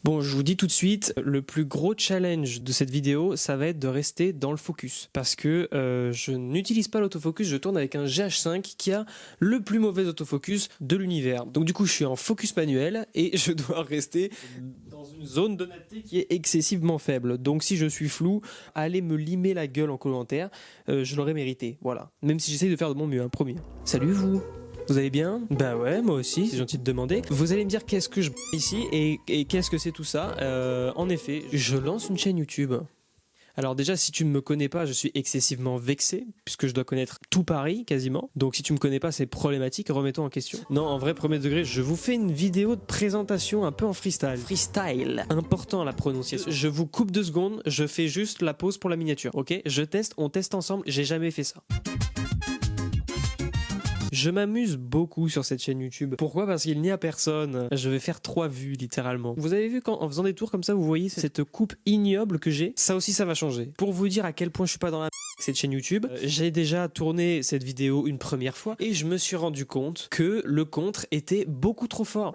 Bon, je vous dis tout de suite, le plus gros challenge de cette vidéo, ça va être de rester dans le focus. Parce que je n'utilise pas l'autofocus, je tourne avec un GH5 qui a le plus mauvais autofocus de l'univers. Donc du coup, je suis en focus manuel et je dois rester dans une zone de netteté qui est excessivement faible. Donc si je suis flou, allez me limer la gueule en commentaire, je l'aurais mérité. Voilà. Même si j'essaye de faire de mon mieux, promis. Salut vous! Vous allez bien? Bah ouais, moi aussi, c'est gentil de demander. Vous allez me dire qu'est-ce que je ici et qu'est-ce que c'est tout ça. En effet, je lance une chaîne YouTube. Alors déjà, si tu ne me connais pas, je suis excessivement vexé, puisque je dois connaître tout Paris, quasiment. Donc si tu me connais pas, c'est problématique, remets-toi en question. Non, en vrai, premier degré, je vous fais une vidéo de présentation un peu en freestyle. Freestyle, important la prononciation. Je vous coupe 2 secondes, je fais juste la pause pour la miniature, ok? Je teste, on teste ensemble, j'ai jamais fait ça. Je m'amuse beaucoup sur cette chaîne YouTube. Pourquoi? Parce qu'il n'y a personne. Je vais faire 3 vues littéralement. Vous avez vu qu'en faisant des tours comme ça, vous voyez cette coupe ignoble que j'ai? Ça aussi, ça va changer. Pour vous dire à quel point je suis pas dans la cette chaîne YouTube, j'ai déjà tourné cette vidéo une première fois et je me suis rendu compte que le contre était beaucoup trop fort.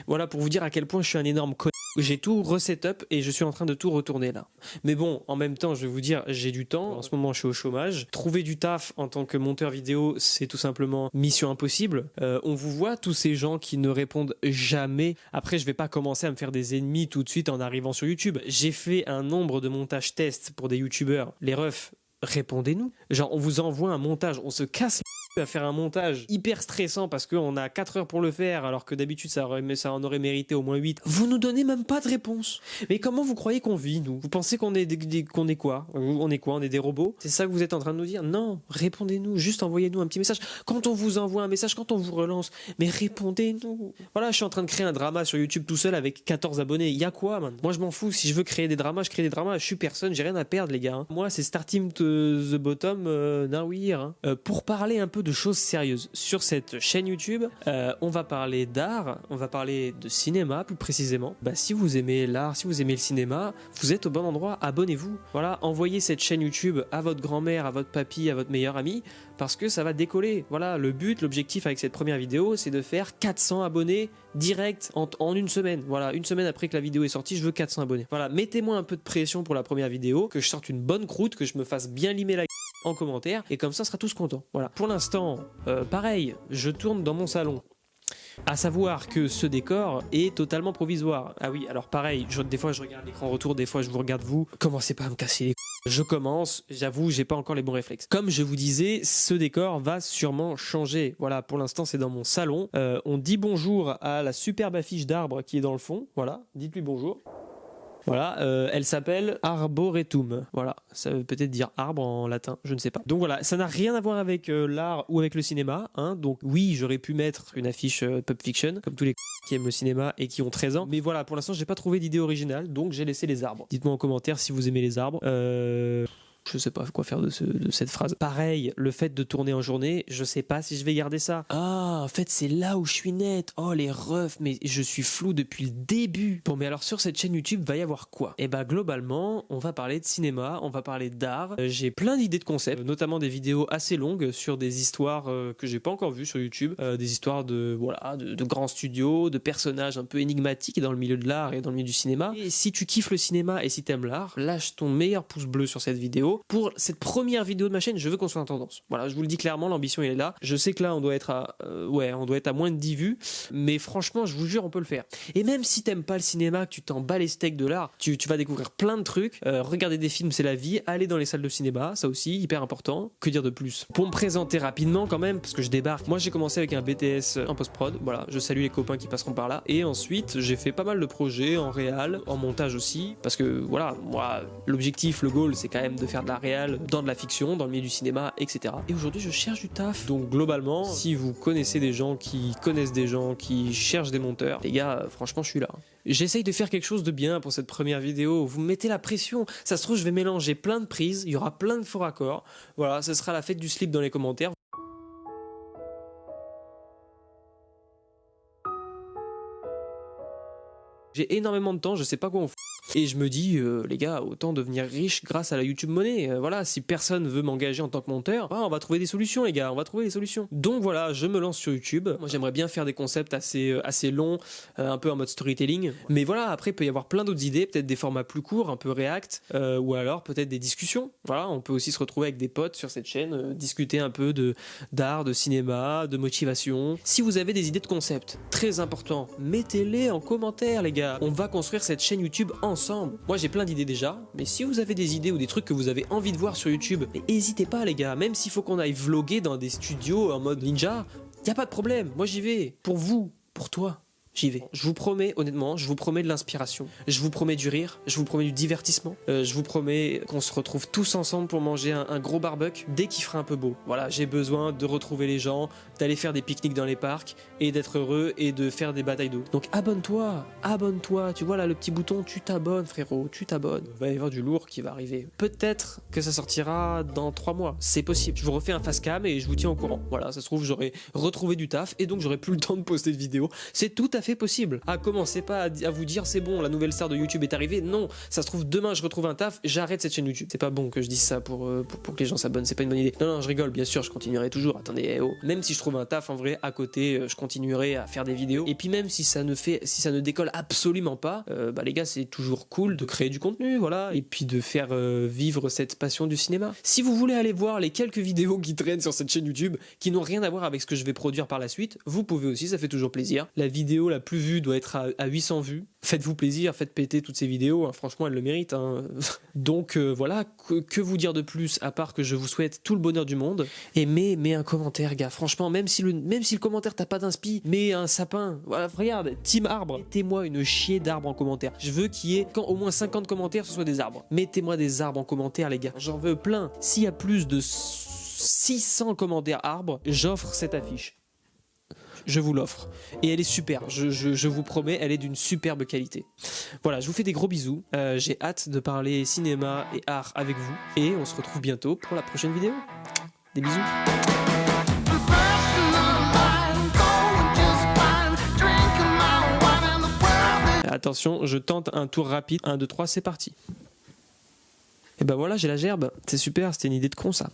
Voilà pour vous dire à quel point je suis un énorme con. J'ai tout reset-up et je suis en train de tout retourner là. Mais bon, en même temps, je vais vous dire, j'ai du temps. En ce moment, je suis au chômage. Trouver du taf en tant que monteur vidéo, c'est tout simplement mission impossible. On vous voit, tous ces gens qui ne répondent jamais. Après, je vais pas commencer à me faire des ennemis tout de suite en arrivant sur YouTube. J'ai fait un nombre de montages tests pour des YouTubeurs. Les refs, répondez-nous. Genre, on vous envoie un montage, on se casse à faire un montage hyper stressant parce qu'on a 4 heures pour le faire alors que d'habitude ça en aurait mérité au moins 8. Vous nous donnez même pas de réponse. Mais comment vous croyez qu'on vit, nous? Vous pensez qu'on est qu'on est quoi? On est quoi? On est des robots? C'est ça que vous êtes en train de nous dire? Non, répondez-nous, juste envoyez-nous un petit message. Quand on vous envoie un message, quand on vous relance, mais répondez-nous. Voilà, je suis en train de créer un drama sur YouTube tout seul avec 14 abonnés. Il y a quoi, man? Moi je m'en fous, si je veux créer des dramas, je crée des dramas. Je suis personne, j'ai rien à perdre, les gars. Moi c'est starting to the bottom, now we here. Pour parler un peu de choses sérieuses sur cette chaîne YouTube, on va parler d'art, on va parler de cinéma plus précisément. Bah, si vous aimez l'art, si vous aimez le cinéma, vous êtes au bon endroit, abonnez-vous. Voilà, envoyez cette chaîne YouTube à votre grand-mère, à votre papy, à votre meilleur ami, parce que ça va décoller. Voilà, le but, l'objectif avec cette première vidéo, c'est de faire 400 abonnés direct en une semaine. Voilà, une semaine après que la vidéo est sortie, je veux 400 abonnés. Voilà, mettez-moi un peu de pression pour la première vidéo, que je sorte une bonne croûte, que je me fasse bien limer la en commentaire, et comme ça, on sera tous contents. Voilà. Pour l'instant, pareil, je tourne dans mon salon. À savoir que ce décor est totalement provisoire. Ah oui, alors pareil, des fois je regarde l'écran retour, des fois je vous regarde vous. Commencez pas à me casser les couilles. Je commence, j'avoue, j'ai pas encore les bons réflexes. Comme je vous disais, ce décor va sûrement changer. Voilà, pour l'instant c'est dans mon salon. On dit bonjour à la superbe affiche d'arbre qui est dans le fond. Voilà, dites-lui bonjour. Voilà, elle s'appelle Arboretum. Voilà, ça veut peut-être dire arbre en latin, je ne sais pas. Donc voilà, ça n'a rien à voir avec l'art ou avec le cinéma. Hein. Donc oui, j'aurais pu mettre une affiche Pulp Fiction, comme tous les qui aiment le cinéma et qui ont 13 ans. Mais voilà, pour l'instant, j'ai pas trouvé d'idée originale, donc j'ai laissé les arbres. Dites-moi en commentaire si vous aimez les arbres. Je sais pas quoi faire de cette phrase. Pareil, le fait de tourner en journée, je sais pas si je vais garder ça. Ah, en fait, c'est là où je suis net. Oh, les refs, mais je suis flou depuis le début. Bon, mais alors sur cette chaîne YouTube, va y avoir quoi? Eh ben, globalement, on va parler de cinéma, on va parler d'art. J'ai plein d'idées de concepts, notamment des vidéos assez longues sur des histoires que j'ai pas encore vues sur YouTube. Des histoires de grands studios, de personnages un peu énigmatiques dans le milieu de l'art et dans le milieu du cinéma. Et si tu kiffes le cinéma et si t'aimes l'art, lâche ton meilleur pouce bleu sur cette vidéo. Pour cette première vidéo de ma chaîne, je veux qu'on soit en tendance. Voilà, je vous le dis clairement, l'ambition elle est là. Je sais que là on doit être à moins de 10 vues, mais franchement, je vous jure, on peut le faire. Et même si t'aimes pas le cinéma, que tu t'en bats les steaks de l'art, tu vas découvrir plein de trucs. Regarder des films, c'est la vie. Aller dans les salles de cinéma, ça aussi, hyper important. Que dire de plus? Pour me présenter rapidement quand même, parce que je débarque. Moi, j'ai commencé avec un BTS en post-prod. Voilà, je salue les copains qui passeront par là. Et ensuite, j'ai fait pas mal de projets en réal, en montage aussi, parce que voilà, moi, l'objectif, le goal, c'est quand même de faire de la réal, dans de la fiction, dans le milieu du cinéma, etc. Et aujourd'hui, je cherche du taf. Donc globalement, si vous connaissez des gens qui connaissent des gens qui cherchent des monteurs, les gars, franchement, je suis là. J'essaye de faire quelque chose de bien pour cette première vidéo. Vous me mettez la pression. Ça se trouve, je vais mélanger plein de prises. Il y aura plein de faux raccords. Voilà, ce sera la fête du slip dans les commentaires. J'ai énormément de temps, je sais pas quoi on fout. Et je me dis, les gars, autant devenir riche grâce à la YouTube Money. Voilà, si personne veut m'engager en tant que monteur, on va trouver des solutions, les gars, on va trouver des solutions. Donc voilà, je me lance sur YouTube. Moi, j'aimerais bien faire des concepts assez longs, un peu en mode storytelling. Mais voilà, après, il peut y avoir plein d'autres idées, peut-être des formats plus courts, un peu React, ou alors peut-être des discussions. Voilà, on peut aussi se retrouver avec des potes sur cette chaîne, discuter un peu d'art, de cinéma, de motivation. Si vous avez des idées de concepts, très important, mettez-les en commentaire, les gars. On va construire cette chaîne YouTube ensemble. Moi, j'ai plein d'idées déjà, mais si vous avez des idées ou des trucs que vous avez envie de voir sur YouTube, n'hésitez pas, les gars. Même s'il faut qu'on aille vloguer dans des studios en mode ninja, y a pas de problème. Moi, j'y vais. Pour vous, pour toi. J'y vais. Je vous promets, honnêtement, je vous promets de l'inspiration. Je vous promets du rire. Je vous promets du divertissement. Je vous promets qu'on se retrouve tous ensemble pour manger un gros barbecue dès qu'il fera un peu beau. Voilà, j'ai besoin de retrouver les gens, d'aller faire des pique-niques dans les parcs et d'être heureux et de faire des batailles d'eau. Donc abonne-toi. Tu vois là le petit bouton, tu t'abonnes, frérot, tu t'abonnes. Il va y avoir du lourd qui va arriver. Peut-être que ça sortira dans 3 mois. C'est possible. Je vous refais un face cam et je vous tiens au courant. Voilà, ça se trouve, j'aurai retrouvé du taf et donc j'aurai plus le temps de poster de vidéos. C'est tout à fait possible. Commencez pas à vous dire c'est bon, la nouvelle star de YouTube est arrivée. Non, ça se trouve demain je retrouve un taf, j'arrête cette chaîne YouTube. C'est pas bon que je dise ça pour que les gens s'abonnent, c'est pas une bonne idée. Non, je rigole, bien sûr, je continuerai toujours. Attendez, même si je trouve un taf en vrai à côté, je continuerai à faire des vidéos. Et puis même si ça ne décolle absolument pas, les gars, c'est toujours cool de créer du contenu, voilà, et puis de faire vivre cette passion du cinéma. Si vous voulez aller voir les quelques vidéos qui traînent sur cette chaîne YouTube, qui n'ont rien à voir avec ce que je vais produire par la suite, vous pouvez aussi, ça fait toujours plaisir. La vidéo la plus vue doit être à 800 vues. Faites-vous plaisir, faites péter toutes ces vidéos, hein. Franchement elles le méritent, hein. Donc voilà, que vous dire de plus à part que je vous souhaite tout le bonheur du monde. Et mets un commentaire, gars, franchement, même si le commentaire t'as pas d'inspi, mets un sapin, voilà, regarde, team arbre, mettez-moi une chier d'arbres en commentaire. Je veux qu'il y ait au moins 50 commentaires, ce soit des arbres. Mettez-moi des arbres en commentaire, les gars, j'en veux plein. S'il y a plus de 600 commentaires arbres, j'offre cette affiche. Je vous l'offre. Et elle est super. Je vous promets, elle est d'une superbe qualité. Voilà, je vous fais des gros bisous. J'ai hâte de parler cinéma et art avec vous. Et on se retrouve bientôt pour la prochaine vidéo. Des bisous. Attention, je tente un tour rapide. 1, 2, 3, c'est parti. Et ben voilà, j'ai la gerbe. C'est super, c'était une idée de con ça.